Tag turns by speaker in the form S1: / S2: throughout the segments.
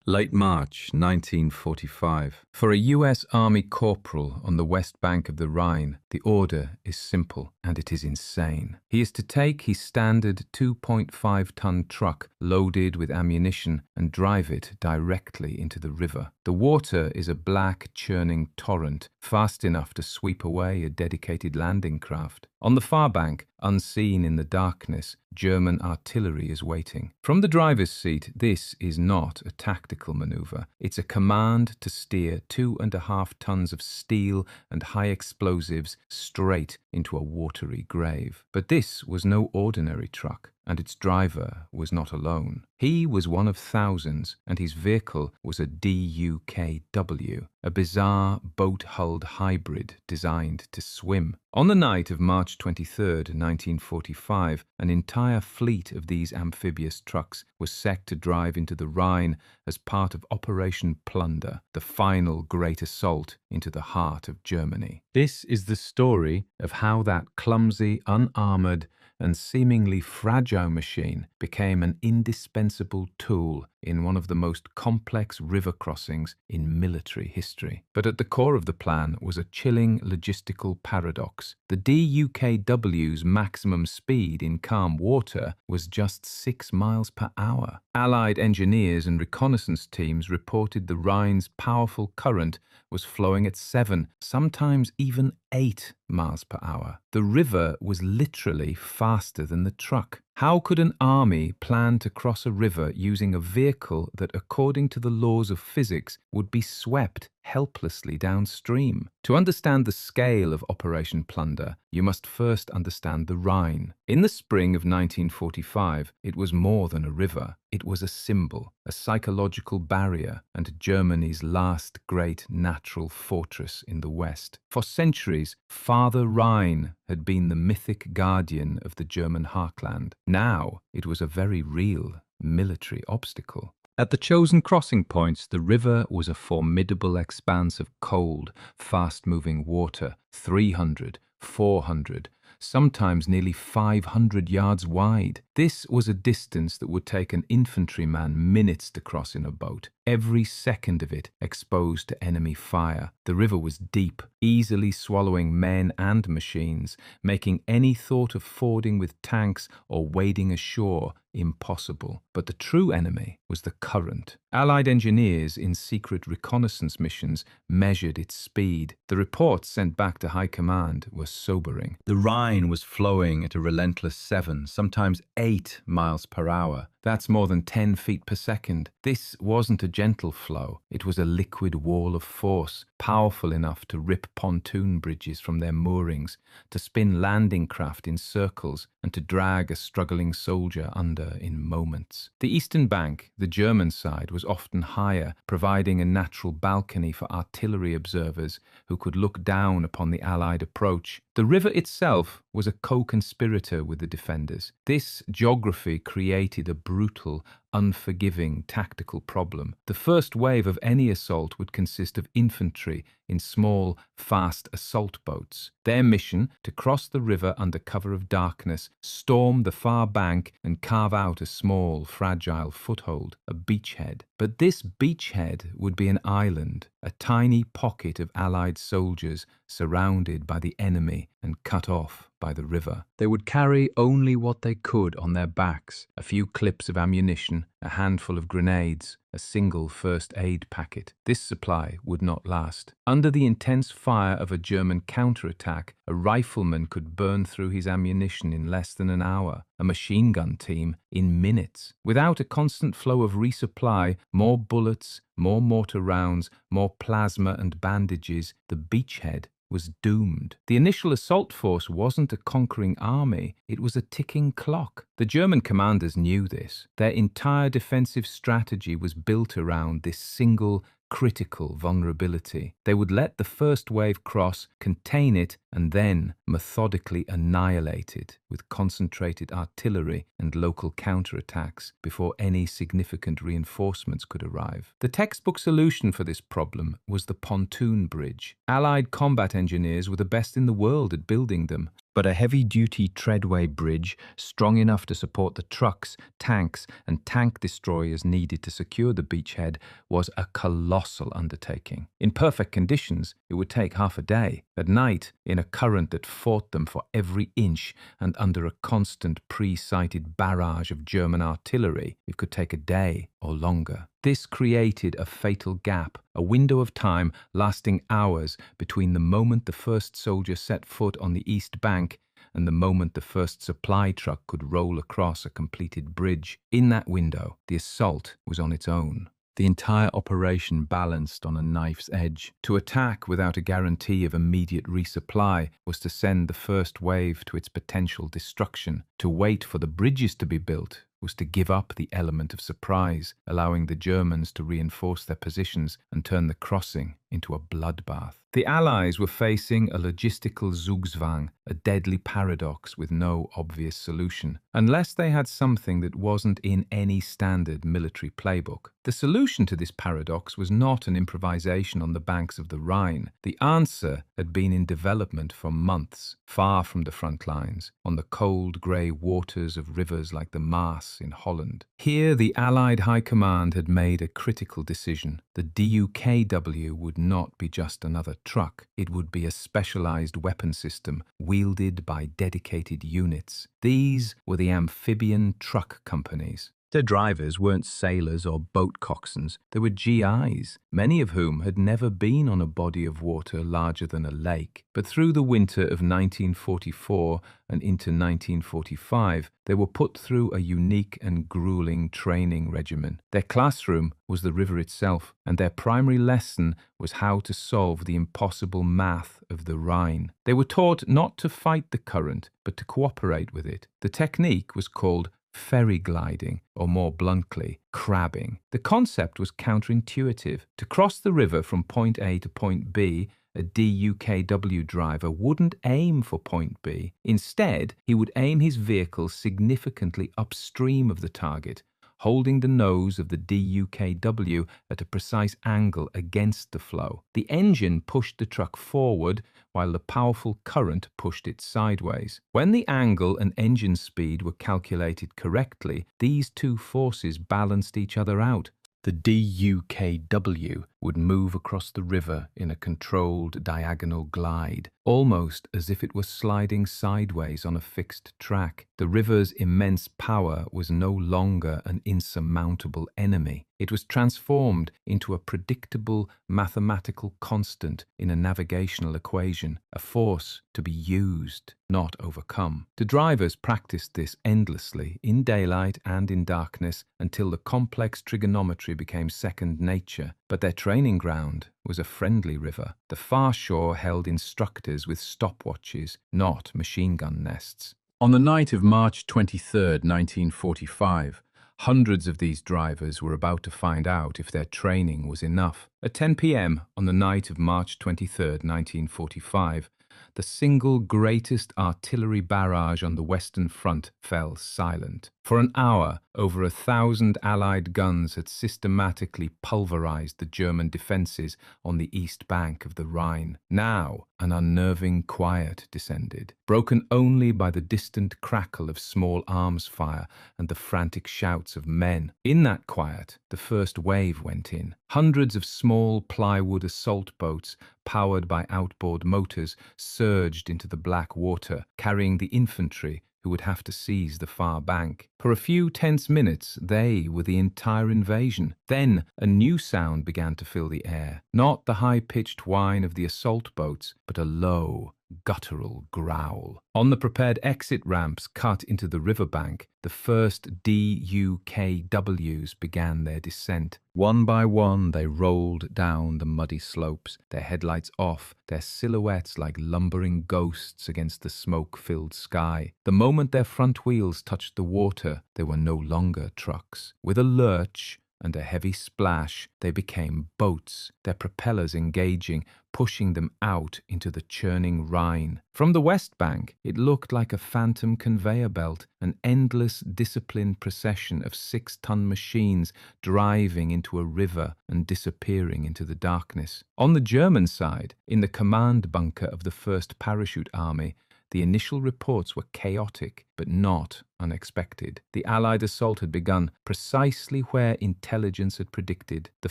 S1: Late March 1945. For a U.S. Army corporal on the west bank of the Rhine, the order is simple, and it is insane. He is to take his standard 2.5-ton truck loaded with ammunition and drive it directly into the river. The water is a black, churning torrent, fast enough to sweep away a dedicated landing craft. On the far bank, unseen in the darkness, German artillery is waiting. From the driver's seat, this is not a tactical maneuver. It's a command to steer 2.5 tons of steel and high explosives straight into a watery grave. But this was no ordinary truck, and its driver was not alone. He was one of thousands, and his vehicle was a DUKW, a bizarre boat-hulled hybrid designed to swim. On the night of March 23, 1945, an entire fleet of these amphibious trucks was set to drive into the Rhine as part of Operation Plunder, the final great assault into the heart of Germany. This is the story of how that clumsy, unarmored, and seemingly fragile machine became an indispensable tool in one of the most complex river crossings in military history. But at the core of the plan was a chilling logistical paradox. The DUKW's maximum speed in calm water was just 6 miles per hour. Allied engineers and reconnaissance teams reported the Rhine's powerful current was flowing at 7, sometimes even 8 miles per hour. The river was literally faster than the truck. How could an army plan to cross a river using a vehicle that, according to the laws of physics, would be swept helplessly downstream? To understand the scale of Operation Plunder, you must first understand the Rhine. In the spring of 1945, it was more than a river. It was a symbol, a psychological barrier, and Germany's last great natural fortress in the West. For centuries, Father Rhine had been the mythic guardian of the German heartland. Now it was a very real military obstacle. At the chosen crossing points, the river was a formidable expanse of cold, fast-moving water, 300, 400, sometimes nearly 500 yards wide. This was a distance that would take an infantryman minutes to cross in a boat, every second of it exposed to enemy fire. The river was deep, easily swallowing men and machines, making any thought of fording with tanks or wading ashore impossible. But the true enemy was the current. Allied engineers in secret reconnaissance missions measured its speed. The reports sent back to high command were sobering. The Rhine was flowing at a relentless 7, sometimes 8 miles per hour. That's more than 10 feet per second. This wasn't a gentle flow. It was a liquid wall of force, powerful enough to rip pontoon bridges from their moorings, to spin landing craft in circles, and to drag a struggling soldier under in moments. The eastern bank, the German side, was often higher, providing a natural balcony for artillery observers who could look down upon the Allied approach. The river itself was a co-conspirator with the defenders. This geography created a brutal, unforgiving tactical problem. The first wave of any assault would consist of infantry in small, fast assault boats. Their mission, to cross the river under cover of darkness, storm the far bank and carve out a small, fragile foothold, a beachhead. But this beachhead would be an island, a tiny pocket of Allied soldiers surrounded by the enemy and cut off by the river. They would carry only what they could on their backs: a few clips of ammunition, a handful of grenades, a single first aid packet. This supply would not last. Under the intense fire of a German counterattack, a rifleman could burn through his ammunition in less than an hour, a machine gun team in minutes. Without a constant flow of resupply, more bullets, more mortar rounds, more plasma and bandages, the beachhead was doomed. The initial assault force wasn't a conquering army, it was a ticking clock. The German commanders knew this. Their entire defensive strategy was built around this single, critical vulnerability. They would let the first wave cross, contain it, and then methodically annihilate it with concentrated artillery and local counterattacks before any significant reinforcements could arrive. The textbook solution for this problem was the pontoon bridge. Allied combat engineers were the best in the world at building them. But a heavy-duty treadway bridge, strong enough to support the trucks, tanks, and tank destroyers needed to secure the beachhead, was a colossal undertaking. In perfect conditions, it would take half a day. At night, in a current that fought them for every inch and under a constant pre-sighted barrage of German artillery, it could take a day or longer. This created a fatal gap, a window of time lasting hours between the moment the first soldier set foot on the east bank and the moment the first supply truck could roll across a completed bridge. In that window, the assault was on its own. The entire operation balanced on a knife's edge. To attack without a guarantee of immediate resupply was to send the first wave to its potential destruction. To wait for the bridges to be built was to give up the element of surprise, allowing the Germans to reinforce their positions and turn the crossing into a bloodbath. The Allies were facing a logistical Zugzwang, a deadly paradox with no obvious solution, unless they had something that wasn't in any standard military playbook. The solution to this paradox was not an improvisation on the banks of the Rhine. The answer had been in development for months, far from the front lines, on the cold grey waters of rivers like the Maas in Holland. Here the Allied High Command had made a critical decision. The DUKW would not be just another truck. It would be a specialized weapon system wielded by dedicated units. These were the amphibian truck companies. Their drivers weren't sailors or boat coxswains. They were GIs, many of whom had never been on a body of water larger than a lake. But through the winter of 1944 and into 1945, they were put through a unique and grueling training regimen. Their classroom was the river itself, and their primary lesson was how to solve the impossible math of the Rhine. They were taught not to fight the current, but to cooperate with it. The technique was called ferry gliding, or more bluntly, crabbing. The concept was counterintuitive. To cross the river from point A to point B, a DUKW driver wouldn't aim for point B. Instead, he would aim his vehicle significantly upstream of the target, holding the nose of the DUKW at a precise angle against the flow. The engine pushed the truck forward while the powerful current pushed it sideways. When the angle and engine speed were calculated correctly, these two forces balanced each other out. The DUKW would move across the river in a controlled diagonal glide, almost as if it were sliding sideways on a fixed track. The river's immense power was no longer an insurmountable enemy. It was transformed into a predictable mathematical constant in a navigational equation, a force to be used, not overcome. The drivers practiced this endlessly, in daylight and in darkness, until the complex trigonometry became second nature. But their training ground was a friendly river. The far shore held instructors with stopwatches, not machine gun nests. On the night of March 23, 1945, hundreds of these drivers were about to find out if their training was enough. At 10 p.m. on the night of March 23, 1945, the single greatest artillery barrage on the Western Front fell silent. For an hour, over 1,000 Allied guns had systematically pulverized the German defences on the east bank of the Rhine. Now, an unnerving quiet descended, broken only by the distant crackle of small arms fire and the frantic shouts of men. In that quiet, the first wave went in. Hundreds of small plywood assault boats, powered by outboard motors, surged into the black water, carrying the infantry who would have to seize the far bank. For a few tense minutes, they were the entire invasion. Then a new sound began to fill the air. Not the high-pitched whine of the assault boats, but a low, guttural growl. On the prepared exit ramps cut into the riverbank, the first DUKWs began their descent. One by one, they rolled down the muddy slopes, their headlights off, their silhouettes like lumbering ghosts against the smoke-filled sky. The moment their front wheels touched the water, they were no longer trucks. With a lurch and a heavy splash, they became boats, their propellers engaging, pushing them out into the churning Rhine. From the west bank, it looked like a phantom conveyor belt, an endless, disciplined procession of 6-ton machines driving into a river and disappearing into the darkness. On the German side, in the command bunker of the 1st Parachute Army, The initial reports were chaotic, but not unexpected. The Allied assault had begun precisely where intelligence had predicted. The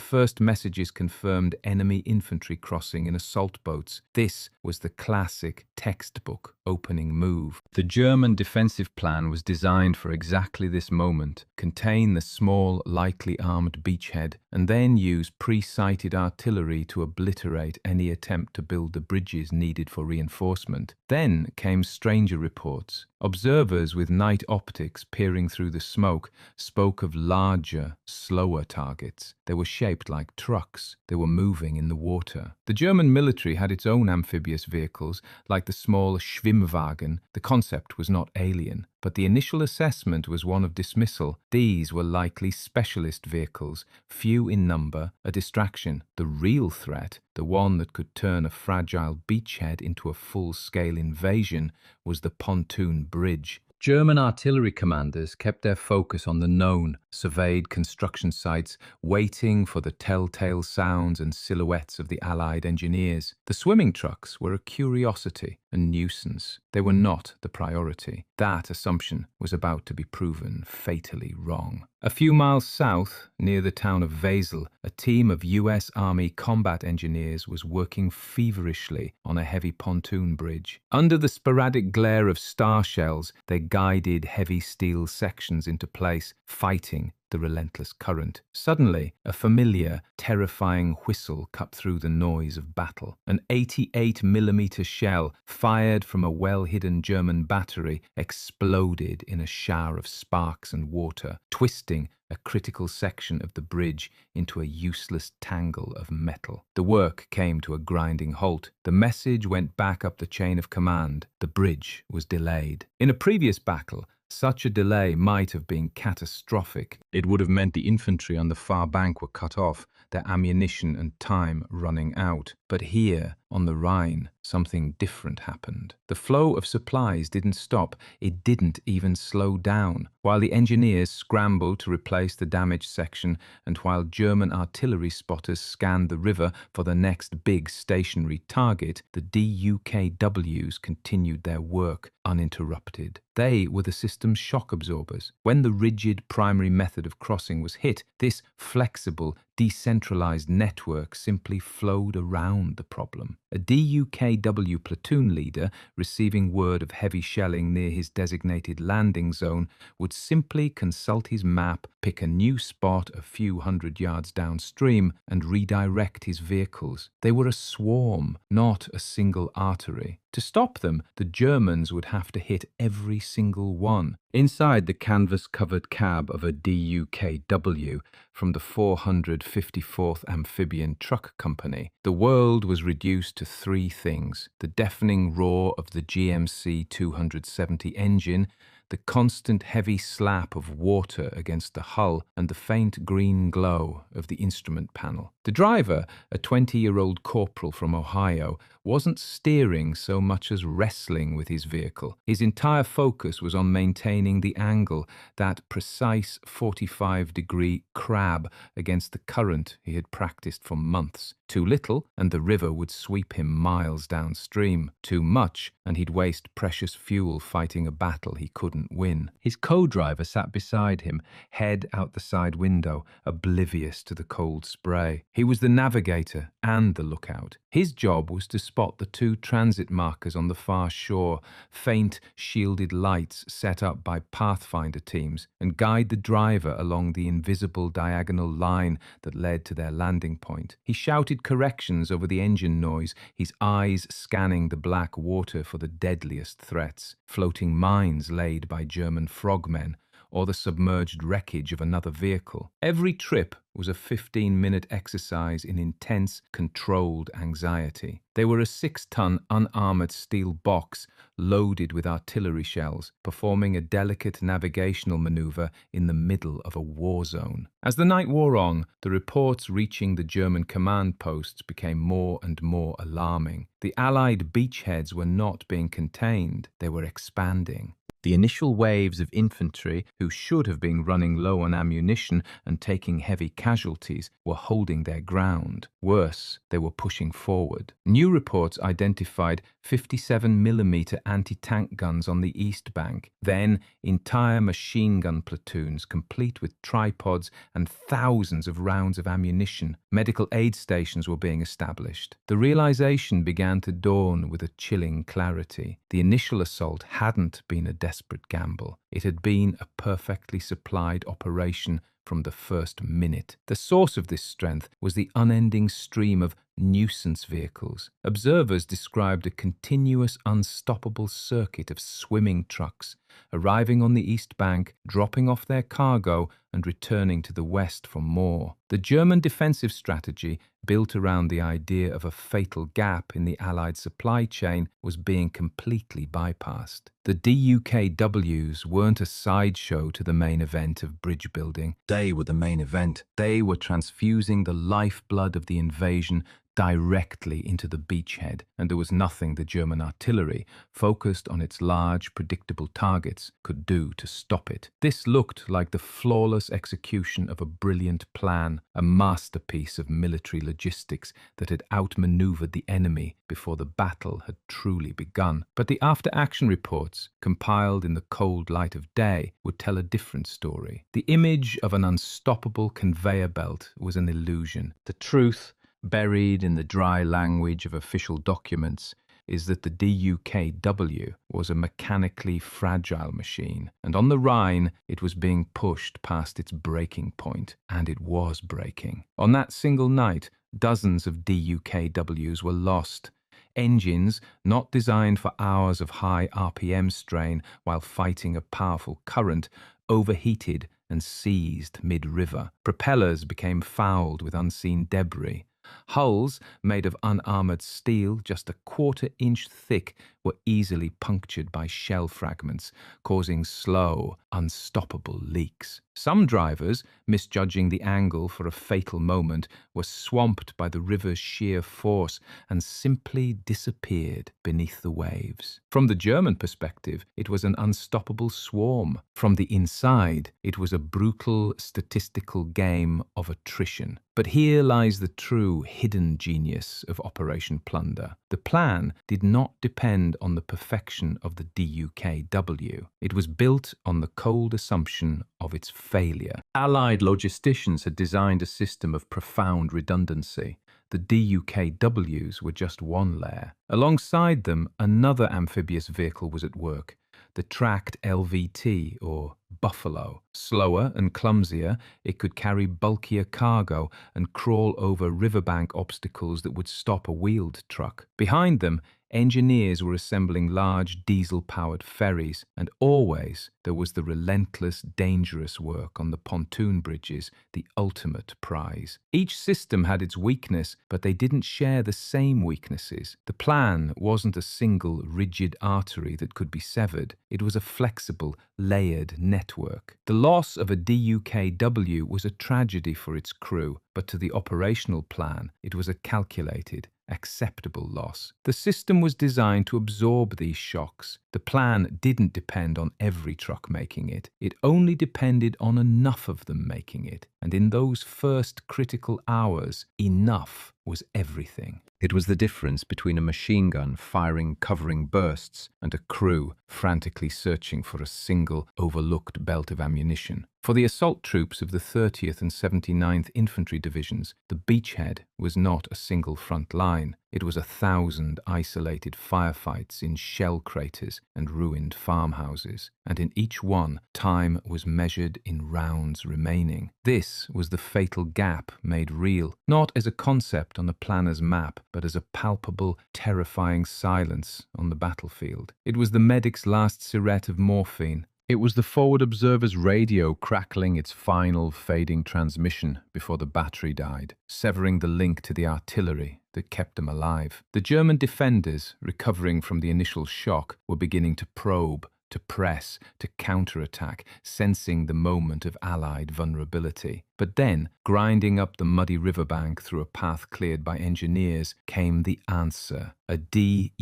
S1: first messages confirmed enemy infantry crossing in assault boats. This was the classic textbook opening move. The German defensive plan was designed for exactly this moment: contain the small, lightly armed beachhead, and then use pre-sighted artillery to obliterate any attempt to build the bridges needed for reinforcement. Then came stranger reports. Observers with night optics peering through the smoke spoke of larger, slower targets. They were shaped like trucks. They were moving in the water. The German military had its own amphibious vehicles, like the small Schwimmwagen. The concept was not alien, but the initial assessment was one of dismissal. These were likely specialist vehicles, few in number, a distraction. The real threat, the one that could turn a fragile beachhead into a full-scale invasion, was the Pontoon bridge. German artillery commanders kept their focus on the known, surveyed construction sites, waiting for the telltale sounds and silhouettes of the Allied engineers. The swimming trucks were a curiosity, a nuisance. They were not the priority. That assumption was about to be proven fatally wrong. A few miles south, near the town of Wesel, a team of US Army combat engineers was working feverishly on a heavy pontoon bridge. Under the sporadic glare of star shells, they guided heavy steel sections into place, fighting the relentless current. Suddenly, a familiar, terrifying whistle cut through the noise of battle. An 88mm shell, fired from a well-hidden German battery, exploded in a shower of sparks and water, twisting a critical section of the bridge into a useless tangle of metal. The work came to a grinding halt. The message went back up the chain of command. The bridge was delayed. In a previous battle, such a delay might have been catastrophic. It would have meant the infantry on the far bank were cut off, their ammunition and time running out. But here, on the Rhine, something different happened. The flow of supplies didn't stop. It didn't even slow down. While the engineers scrambled to replace the damaged section, and while German artillery spotters scanned the river for the next big stationary target, the DUKWs continued their work uninterrupted. They were the system's shock absorbers. When the rigid primary method of crossing was hit, this flexible, decentralized network simply flowed around the problem. A DUKW platoon leader, receiving word of heavy shelling near his designated landing zone, would simply consult his map, pick a new spot a few hundred yards downstream, and redirect his vehicles. They were a swarm, not a single artery. To stop them, the Germans would have to hit every single one. Inside the canvas-covered cab of a DUKW from the 454th Amphibian Truck Company, the world was reduced to three things: the deafening roar of the GMC 270 engine, the constant heavy slap of water against the hull, and the faint green glow of the instrument panel. The driver, a 20-year-old corporal from Ohio, wasn't steering so much as wrestling with his vehicle. His entire focus was on maintaining the angle, that precise 45-degree crab against the current he had practiced for months. Too little, and the river would sweep him miles downstream. Too much, and he'd waste precious fuel fighting a battle he couldn't win. His co-driver sat beside him, head out the side window, oblivious to the cold spray. He was the navigator and the lookout. His job was to spot the two transit markers on the far shore, faint shielded lights set up by Pathfinder teams, and guide the driver along the invisible diagonal line that led to their landing point. He shouted corrections over the engine noise, his eyes scanning the black water for the deadliest threats: floating mines laid by German frogmen, or the submerged wreckage of another vehicle. Every trip was a 15-minute exercise in intense, controlled anxiety. They were a 6-ton unarmored steel box loaded with artillery shells, performing a delicate navigational maneuver in the middle of a war zone. As the night wore on, the reports reaching the German command posts became more and more alarming. The Allied beachheads were not being contained, they were expanding. The initial waves of infantry, who should have been running low on ammunition and taking heavy casualties, were holding their ground. Worse, they were pushing forward. New reports identified 57mm anti-tank guns on the east bank, then entire machine gun platoons complete with tripods and thousands of rounds of ammunition. Medical aid stations were being established. The realization began to dawn with a chilling clarity. The initial assault hadn't been a desperate gamble. It had been a perfectly supplied operation from the first minute. The source of this strength was the unending stream of nuisance vehicles. Observers described a continuous, unstoppable circuit of swimming trucks, arriving on the east bank, dropping off their cargo, and returning to the west for more. The German defensive strategy, built around the idea of a fatal gap in the Allied supply chain, was being completely bypassed. The DUKWs weren't a sideshow to the main event of bridge building. They were the main event. They were transfusing the lifeblood of the invasion directly into the beachhead, and there was nothing the German artillery, focused on its large, predictable targets, could do to stop it. This looked like the flawless execution of a brilliant plan, a masterpiece of military logistics that had outmaneuvered the enemy before the battle had truly begun. But the after-action reports, compiled in the cold light of day, would tell a different story. The image of an unstoppable conveyor belt was an illusion. The truth, buried in the dry language of official documents, is that the DUKW was a mechanically fragile machine, and on the Rhine it was being pushed past its breaking point, and it was breaking. On that single night, dozens of DUKWs were lost. Engines, not designed for hours of high RPM strain while fighting a powerful current, overheated and seized mid-river. Propellers became fouled with unseen debris. Hulls, made of unarmored steel just a quarter-inch thick, were easily punctured by shell fragments, causing slow, unstoppable leaks. Some drivers, misjudging the angle for a fatal moment, were swamped by the river's sheer force and simply disappeared beneath the waves. From the German perspective, it was an unstoppable swarm. From the inside, it was a brutal statistical game of attrition. But here lies the true hidden genius of Operation Plunder. The plan did not depend on the perfection of the DUKW. It was built on the cold assumption of its failure. Allied logisticians had designed a system of profound redundancy. The DUKWs were just one layer. Alongside them, another amphibious vehicle was at work, the tracked LVT, or Buffalo. Slower and clumsier, it could carry bulkier cargo and crawl over riverbank obstacles that would stop a wheeled truck. Behind them, engineers were assembling large diesel-powered ferries, and always there was the relentless, dangerous work on the pontoon bridges, the ultimate prize. Each system had its weakness, but they didn't share the same weaknesses. The plan wasn't a single, rigid artery that could be severed. It was a flexible, layered network. The loss of a DUKW was a tragedy for its crew, but to the operational plan, it was a calculated, acceptable loss. The system was designed to absorb these shocks. The plan didn't depend on every truck making it. It only depended on enough of them making it. And in those first critical hours, enough was everything. It was the difference between a machine gun firing covering bursts and a crew frantically searching for a single overlooked belt of ammunition. For the assault troops of the 30th and 79th Infantry Divisions, the beachhead was not a single front line. It was 1,000 isolated firefights in shell craters and ruined farmhouses, and in each one, time was measured in rounds remaining. This was the fatal gap made real, not as a concept on a planner's map, but as a palpable, terrifying silence on the battlefield. It was the medic's last cigarette of morphine. It was the forward observer's radio crackling its final fading transmission before the battery died, severing the link to the artillery that kept them alive. The German defenders, recovering from the initial shock, were beginning to probe, to press, to counterattack, sensing the moment of Allied vulnerability. But then, grinding up the muddy riverbank through a path cleared by engineers, came the answer. A DUKW,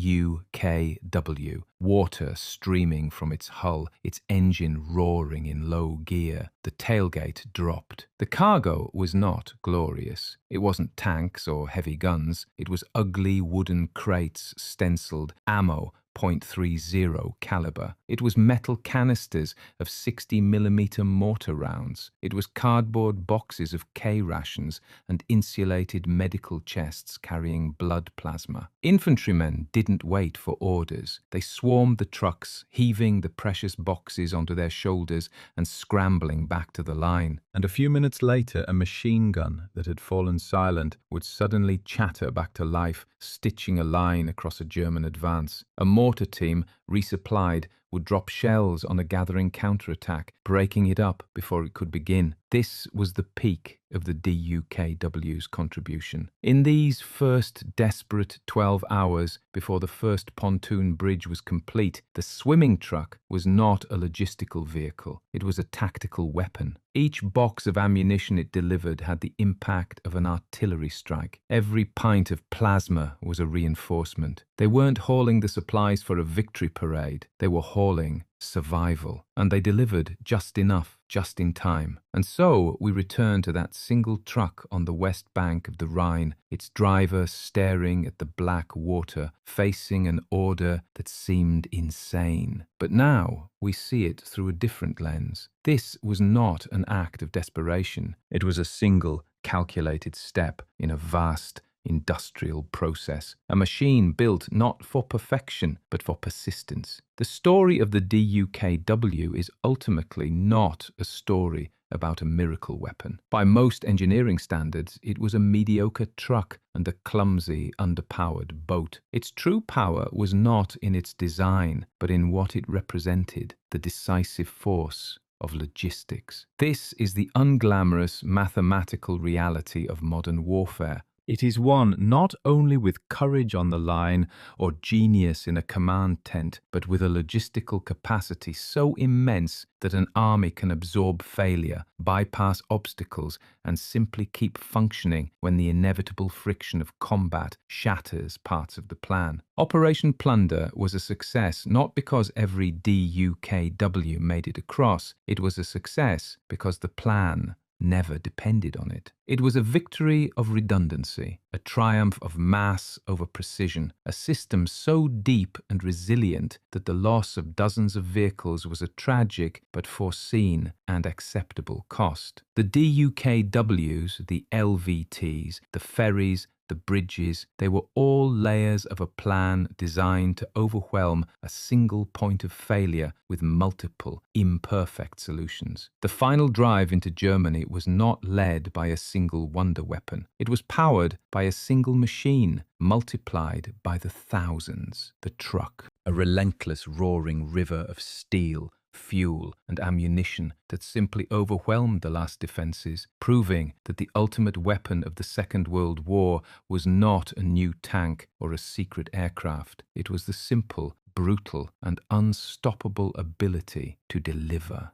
S1: water streaming from its hull, its engine roaring in low gear. The tailgate dropped. The cargo was not glorious. It wasn't tanks or heavy guns. It was ugly wooden crates stenciled ammo, .30 caliber. It was metal canisters of 60mm mortar rounds. It was cardboard boxes of K rations and insulated medical chests carrying blood plasma. Infantrymen didn't wait for orders. They swarmed the trucks, heaving the precious boxes onto their shoulders and scrambling back to the line. And a few minutes later, a machine gun that had fallen silent would suddenly chatter back to life, stitching a line across a German advance. A mortar team, resupplied, would drop shells on a gathering counterattack, breaking it up before it could begin. This was the peak of the DUKW's contribution. In these first desperate 12 hours before the first pontoon bridge was complete, the swimming truck was not a logistical vehicle. It was a tactical weapon. Each box of ammunition it delivered had the impact of an artillery strike. Every pint of plasma was a reinforcement. They weren't hauling the supplies for a victory parade. They were hauling survival. And they delivered just enough, just in time. And so we return to that single truck on the west bank of the Rhine, its driver staring at the black water, facing an order that seemed insane. But now we see it through a different lens. This was not an act of desperation. It was a single, calculated step in a vast, industrial process, a machine built not for perfection, but for persistence. The story of the DUKW is ultimately not a story about a miracle weapon. By most engineering standards, it was a mediocre truck and a clumsy, underpowered boat. Its true power was not in its design, but in what it represented, the decisive force of logistics. This is the unglamorous mathematical reality of modern warfare. It is won not only with courage on the line or genius in a command tent, but with a logistical capacity so immense that an army can absorb failure, bypass obstacles, and simply keep functioning when the inevitable friction of combat shatters parts of the plan. Operation Plunder was a success not because every DUKW made it across. It was a success because the plan never depended on it. It was a victory of redundancy, a triumph of mass over precision, a system so deep and resilient that the loss of dozens of vehicles was a tragic but foreseen and acceptable cost. The DUKWs, the LVTs, the ferries, the bridges, they were all layers of a plan designed to overwhelm a single point of failure with multiple, imperfect solutions. The final drive into Germany was not led by a single wonder weapon. It was powered by a single machine, multiplied by the thousands. The truck, a relentless roaring river of steel, fuel and ammunition that simply overwhelmed the last defences, proving that the ultimate weapon of the Second World War was not a new tank or a secret aircraft. It was the simple, brutal and unstoppable ability to deliver.